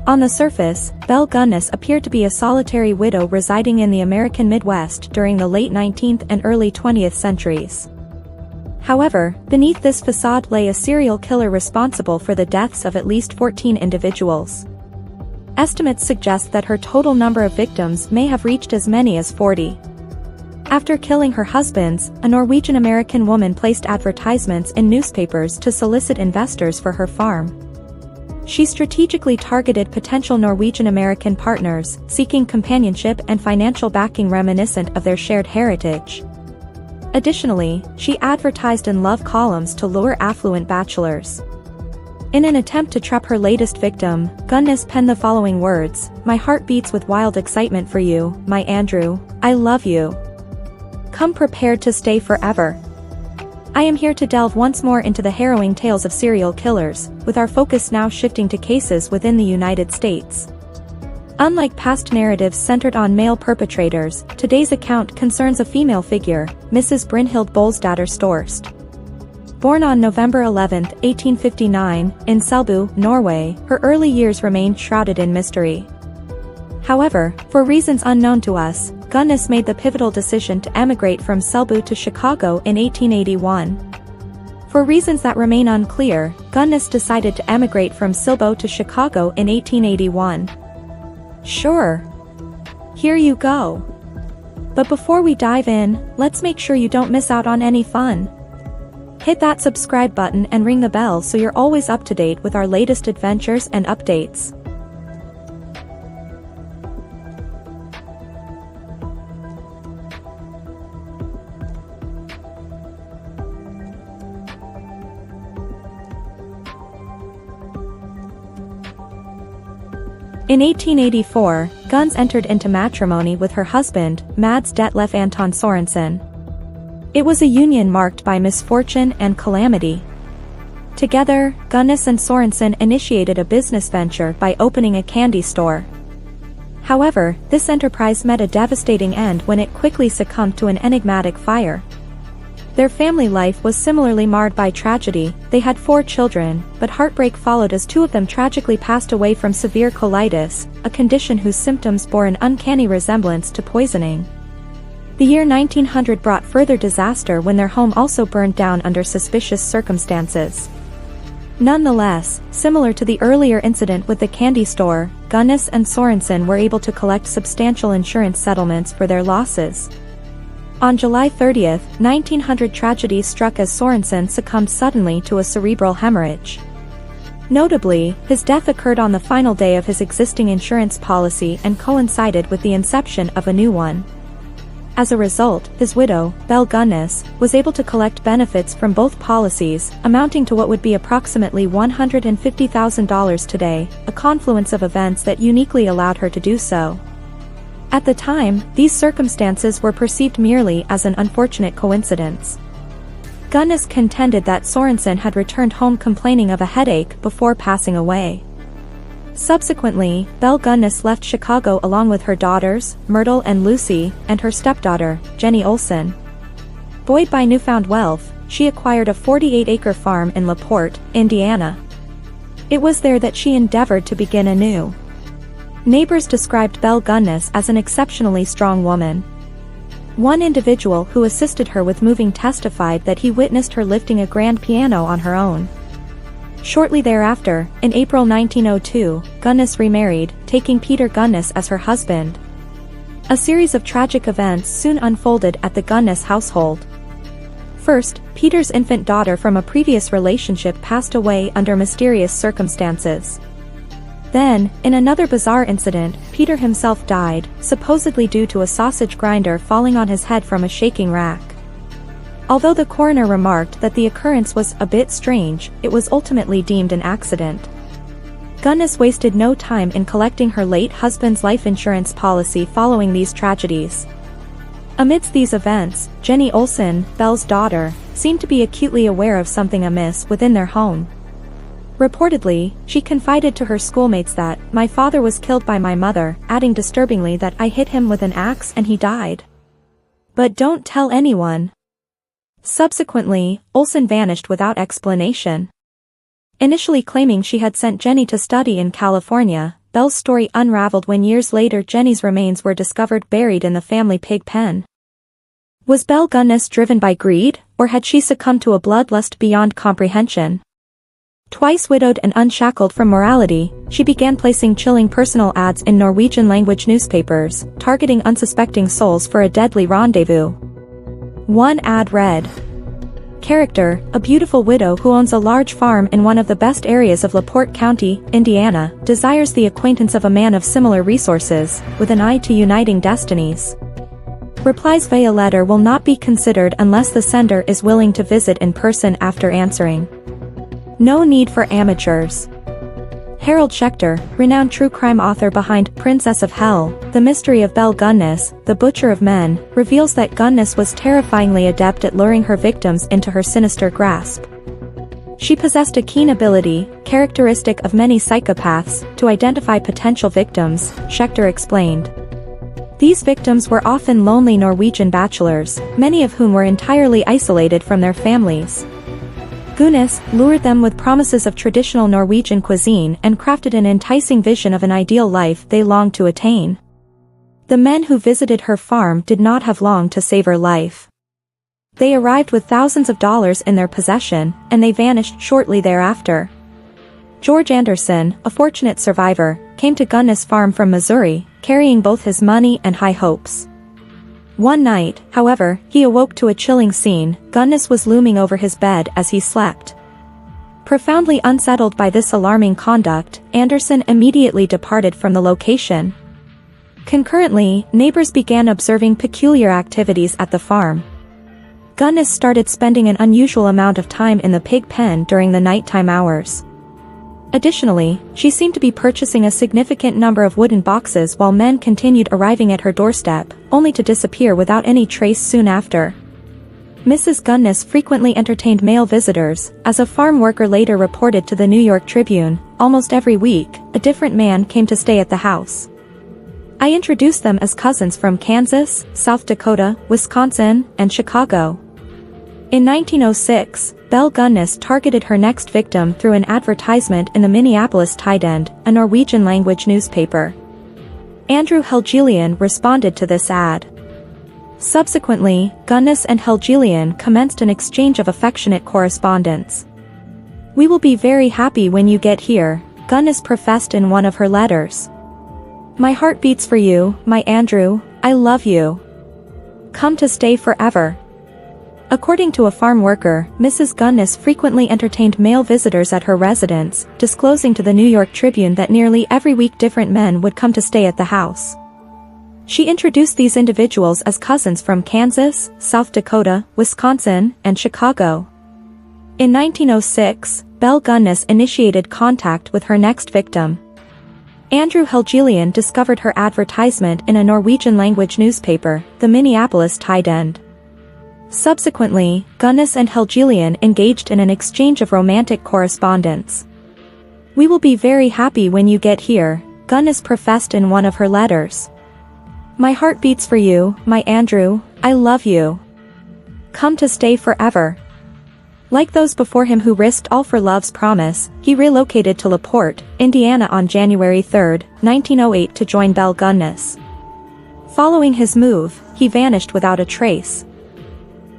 On the surface, Belle Gunness appeared to be a solitary widow residing in the American Midwest during the late 19th and early 20th centuries. However, beneath this facade lay a serial killer responsible for the deaths of at least 14 individuals. Estimates suggest that her total number of victims may have reached as many as 40. After killing her husbands, a Norwegian-American woman placed advertisements in newspapers to solicit investors for her farm. She strategically targeted potential Norwegian-American partners, seeking companionship and financial backing reminiscent of their shared heritage. Additionally, she advertised in love columns to lure affluent bachelors. In an attempt to trap her latest victim, Gunness penned the following words: "My heart beats with wild excitement for you, my Andrew, I love you. Come prepared to stay forever." I am here to delve once more into the harrowing tales of serial killers, with our focus now shifting to cases within the United States. Unlike past narratives centered on male perpetrators, today's account concerns a female figure, Mrs. Brynhild Bolsdatter Storst. Born on November 11, 1859, in Selbu, Norway, her early years remained shrouded in mystery. However, for reasons unknown to us, Gunness made the pivotal decision to emigrate from Selbu to Chicago in 1881. For reasons that remain unclear, Gunness decided to emigrate from Selbu to Chicago in 1881. Sure. Here you go. But before we dive in, let's make sure you don't miss out on any fun. Hit that subscribe button and ring the bell so you're always up to date with our latest adventures and updates. In 1884, Gunness entered into matrimony with her husband, Mads Detlef Anton Sorensen. It was a union marked by misfortune and calamity. Together, Gunness and Sorensen initiated a business venture by opening a candy store. However, this enterprise met a devastating end when it quickly succumbed to an enigmatic fire. Their family life was similarly marred by tragedy. They had 4 children, but heartbreak followed as 2 of them tragically passed away from severe colitis, a condition whose symptoms bore an uncanny resemblance to poisoning. The year 1900 brought further disaster when their home also burned down under suspicious circumstances. Nonetheless, similar to the earlier incident with the candy store, Gunness and Sorensen were able to collect substantial insurance settlements for their losses. On July 30, 1900, tragedy struck as Sorensen succumbed suddenly to a cerebral hemorrhage. Notably, his death occurred on the final day of his existing insurance policy and coincided with the inception of a new one. As a result, his widow, Belle Gunness, was able to collect benefits from both policies, amounting to what would be approximately $150,000 today, a confluence of events that uniquely allowed her to do so. At the time, these circumstances were perceived merely as an unfortunate coincidence. Gunness contended that Sorensen had returned home complaining of a headache before passing away. Subsequently, Belle Gunness left Chicago along with her daughters, Myrtle and Lucy, and her stepdaughter, Jenny Olsen. Buoyed by newfound wealth, she acquired a 48-acre farm in LaPorte, Indiana. It was there that she endeavored to begin anew. Neighbors described Belle Gunness as an exceptionally strong woman. One individual who assisted her with moving testified that he witnessed her lifting a grand piano on her own. Shortly thereafter, in April 1902, Gunness remarried, taking Peter Gunness as her husband. A series of tragic events soon unfolded at the Gunness household. First, Peter's infant daughter from a previous relationship passed away under mysterious circumstances. Then, in another bizarre incident, Peter himself died, supposedly due to a sausage grinder falling on his head from a shaking rack. Although the coroner remarked that the occurrence was a bit strange, it was ultimately deemed an accident. Gunness wasted no time in collecting her late husband's life insurance policy following these tragedies. Amidst these events, Jenny Olsen, Belle's daughter, seemed to be acutely aware of something amiss within their home. Reportedly, she confided to her schoolmates that, "My father was killed by my mother," adding disturbingly that "I hit him with an axe and he died. But don't tell anyone." Subsequently, Olsen vanished without explanation. Initially claiming she had sent Jenny to study in California, Belle's story unraveled when years later Jenny's remains were discovered buried in the family pig pen. Was Belle Gunness driven by greed, or had she succumbed to a bloodlust beyond comprehension? Twice widowed and unshackled from morality, she began placing chilling personal ads in Norwegian-language newspapers, targeting unsuspecting souls for a deadly rendezvous. One ad read, "Character, a beautiful widow who owns a large farm in one of the best areas of LaPorte County, Indiana, desires the acquaintance of a man of similar resources, with an eye to uniting destinies. Replies via letter will not be considered unless the sender is willing to visit in person after answering. No need for amateurs." Harold Schechter, renowned true crime author behind Princess of Hell, The Mystery of Belle Gunness, The Butcher of Men, reveals that Gunness was terrifyingly adept at luring her victims into her sinister grasp. She possessed a keen ability, characteristic of many psychopaths, to identify potential victims, Schechter explained. These victims were often lonely Norwegian bachelors, many of whom were entirely isolated from their families. Gunness lured them with promises of traditional Norwegian cuisine and crafted an enticing vision of an ideal life they longed to attain. The men who visited her farm did not have long to save her life. They arrived with thousands of dollars in their possession, and they vanished shortly thereafter. George Anderson, a fortunate survivor, came to Gunness farm from Missouri, carrying both his money and high hopes. One night, however, he awoke to a chilling scene. Gunness was looming over his bed as he slept. Profoundly unsettled by this alarming conduct, Anderson immediately departed from the location. Concurrently, neighbors began observing peculiar activities at the farm. Gunness started spending an unusual amount of time in the pig pen during the nighttime hours. Additionally, she seemed to be purchasing a significant number of wooden boxes while men continued arriving at her doorstep, only to disappear without any trace soon after. Mrs. Gunness frequently entertained male visitors, as a farm worker later reported to the New York Tribune. Almost every week, a different man came to stay at the house. "I introduced them as cousins from Kansas, South Dakota, Wisconsin, and Chicago." In 1906, Belle Gunness targeted her next victim through an advertisement in the Minneapolis Tidend, a Norwegian-language newspaper. Andrew Helgelian responded to this ad. Subsequently, Gunness and Helgelian commenced an exchange of affectionate correspondence. "We will be very happy when you get here," Gunness professed in one of her letters. "My heart beats for you, my Andrew, I love you. Come to stay forever." According to a farm worker, Mrs. Gunness frequently entertained male visitors at her residence, disclosing to the New York Tribune that nearly every week different men would come to stay at the house. She introduced these individuals as cousins from Kansas, South Dakota, Wisconsin, and Chicago. In 1906, Belle Gunness initiated contact with her next victim. Andrew Helgelian discovered her advertisement in a Norwegian-language newspaper, the Minneapolis Tidend. Subsequently, Gunness and Helgelian engaged in an exchange of romantic correspondence. "We will be very happy when you get here," Gunness professed in one of her letters. "My heart beats for you, my Andrew, I love you. Come to stay forever." Like those before him who risked all for love's promise, he relocated to LaPorte, Indiana on January 3, 1908 to join Belle Gunness. Following his move, he vanished without a trace.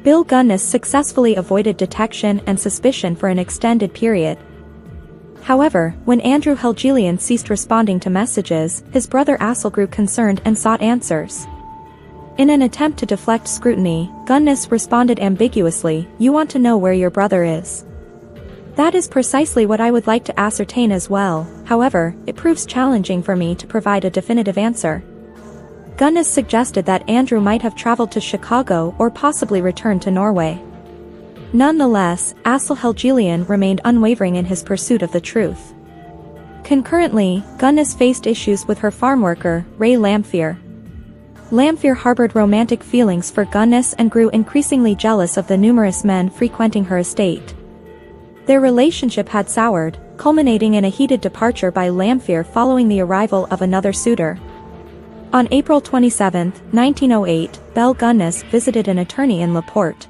Belle Gunness successfully avoided detection and suspicion for an extended period. However, when Andrew Helgelian ceased responding to messages, his brother Assel grew concerned and sought answers. In an attempt to deflect scrutiny, Gunness responded ambiguously, "You want to know where your brother is?" "That is precisely what I would like to ascertain as well, however, it proves challenging for me to provide a definitive answer." Gunness suggested that Andrew might have traveled to Chicago or possibly returned to Norway. Nonetheless, Assel Helgelian remained unwavering in his pursuit of the truth. Concurrently, Gunness faced issues with her farm worker, Ray Lamphere. Lamphere harbored romantic feelings for Gunness and grew increasingly jealous of the numerous men frequenting her estate. Their relationship had soured, culminating in a heated departure by Lamphere following the arrival of another suitor. On April 27, 1908, Belle Gunness visited an attorney in LaPorte.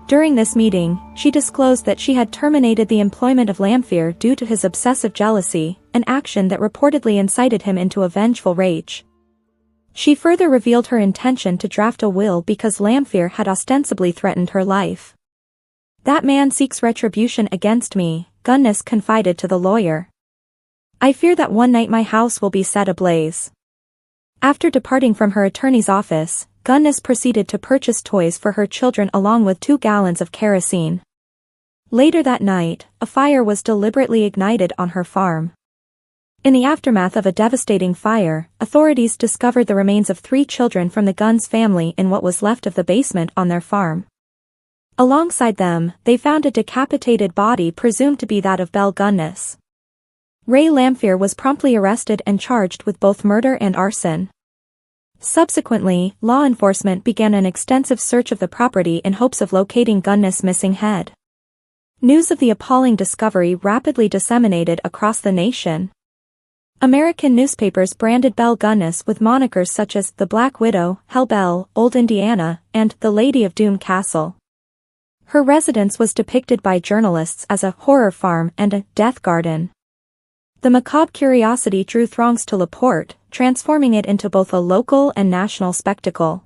During this meeting, she disclosed that she had terminated the employment of Lamphere due to his obsessive jealousy, an action that reportedly incited him into a vengeful rage. She further revealed her intention to draft a will because Lamphere had ostensibly threatened her life. "That man seeks retribution against me," Gunness confided to the lawyer. "I fear that one night my house will be set ablaze." After departing from her attorney's office, Gunness proceeded to purchase toys for her children along with 2 gallons of kerosene. Later that night, a fire was deliberately ignited on her farm. In the aftermath of a devastating fire, authorities discovered the remains of 3 children from the Gunness family in what was left of the basement on their farm. Alongside them, they found a decapitated body presumed to be that of Belle Gunness. Ray Lamphere was promptly arrested and charged with both murder and arson. Subsequently, law enforcement began an extensive search of the property in hopes of locating Gunness' missing head. News of the appalling discovery rapidly disseminated across the nation. American newspapers branded Belle Gunness with monikers such as the Black Widow, Hell Belle, Old Indiana, and the Lady of Doom Castle. Her residence was depicted by journalists as a horror farm and a death garden. The macabre curiosity drew throngs to LaPorte, transforming it into both a local and national spectacle.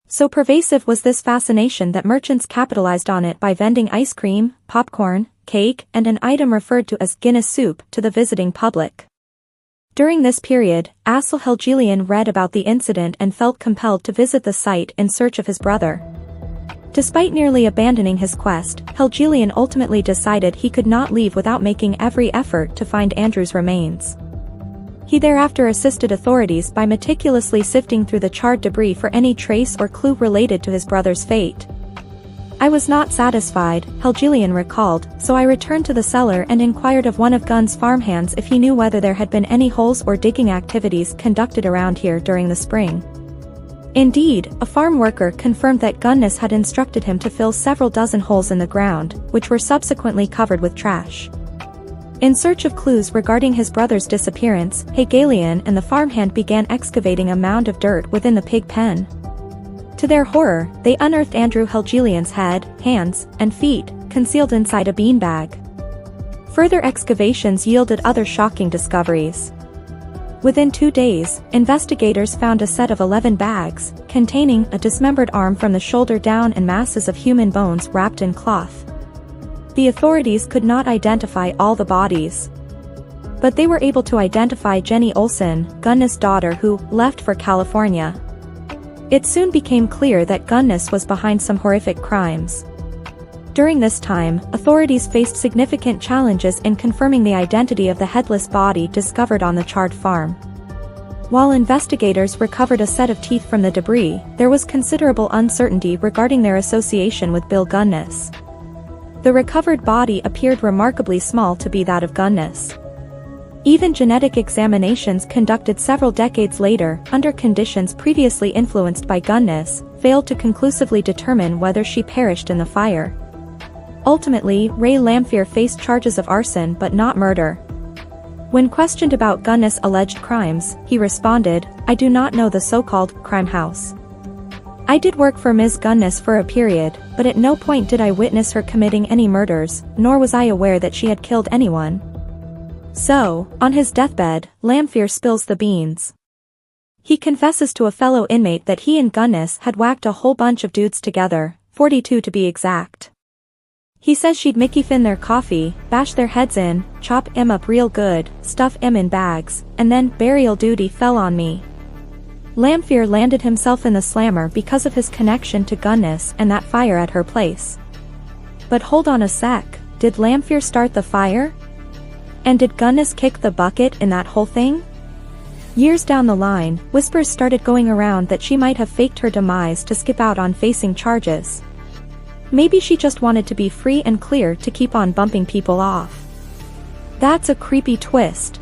So pervasive was this fascination that merchants capitalized on it by vending ice cream, popcorn, cake, and an item referred to as Guinness soup to the visiting public. During this period, Asle Helgelian read about the incident and felt compelled to visit the site in search of his brother. Despite nearly abandoning his quest, Helgelian ultimately decided he could not leave without making every effort to find Andrew's remains. He thereafter assisted authorities by meticulously sifting through the charred debris for any trace or clue related to his brother's fate. "I was not satisfied," Helgelian recalled, "so I returned to the cellar and inquired of one of Gunn's farmhands if he knew whether there had been any holes or digging activities conducted around here during the spring. Indeed, a farm worker confirmed that Gunness had instructed him to fill several dozen holes in the ground, which were subsequently covered with trash." In search of clues regarding his brother's disappearance, Hegelian and the farmhand began excavating a mound of dirt within the pig pen. To their horror, they unearthed Andrew Helgelian's head, hands, and feet, concealed inside a beanbag. Further excavations yielded other shocking discoveries. Within 2 days, investigators found a set of 11 bags, containing a dismembered arm from the shoulder down and masses of human bones wrapped in cloth. The authorities could not identify all the bodies. But they were able to identify Jenny Olsen, Gunness' daughter who left for California. It soon became clear that Gunness was behind some horrific crimes. During this time, authorities faced significant challenges in confirming the identity of the headless body discovered on the charred farm. While investigators recovered a set of teeth from the debris, there was considerable uncertainty regarding their association with Belle Gunness. The recovered body appeared remarkably small to be that of Gunness. Even genetic examinations conducted several decades later, under conditions previously influenced by Gunness, failed to conclusively determine whether she perished in the fire. Ultimately, Ray Lamphere faced charges of arson but not murder. When questioned about Gunness' alleged crimes, he responded, "I do not know the so-called crime house. I did work for Ms. Gunness for a period, but at no point did I witness her committing any murders, nor was I aware that she had killed anyone." So, on his deathbed, Lamphere spills the beans. He confesses to a fellow inmate that he and Gunness had whacked a whole bunch of dudes together, 42 to be exact. He says she'd Mickey Finn their coffee, bash their heads in, chop 'em up real good, stuff 'em in bags, and then burial duty fell on me. Lamphere landed himself in the slammer because of his connection to Gunness and that fire at her place. But hold on a sec, did Lamphere start the fire? And did Gunness kick the bucket in that whole thing? Years down the line, whispers started going around that she might have faked her demise to skip out on facing charges. Maybe she just wanted to be free and clear to keep on bumping people off. That's a creepy twist.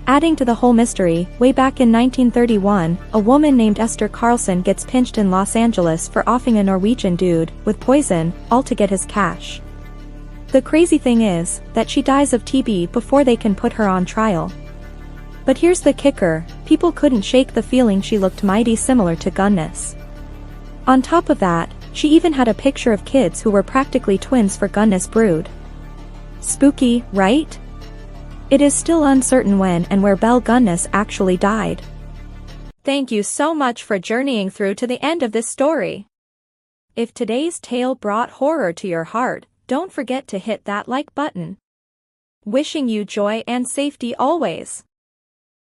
Adding to the whole mystery, way back in 1931, a woman named Esther Carlson gets pinched in Los Angeles for offing a Norwegian dude with poison, all to get his cash. The crazy thing is, that she dies of TB before they can put her on trial. But here's the kicker, people couldn't shake the feeling she looked mighty similar to Gunness. On top of that, She even had a picture of kids who were practically twins for Gunness' brood. Spooky, right? It is still uncertain when and where Belle Gunness actually died. Thank you so much for journeying through to the end of this story. If today's tale brought horror to your heart, don't forget to hit that like button. Wishing you joy and safety always.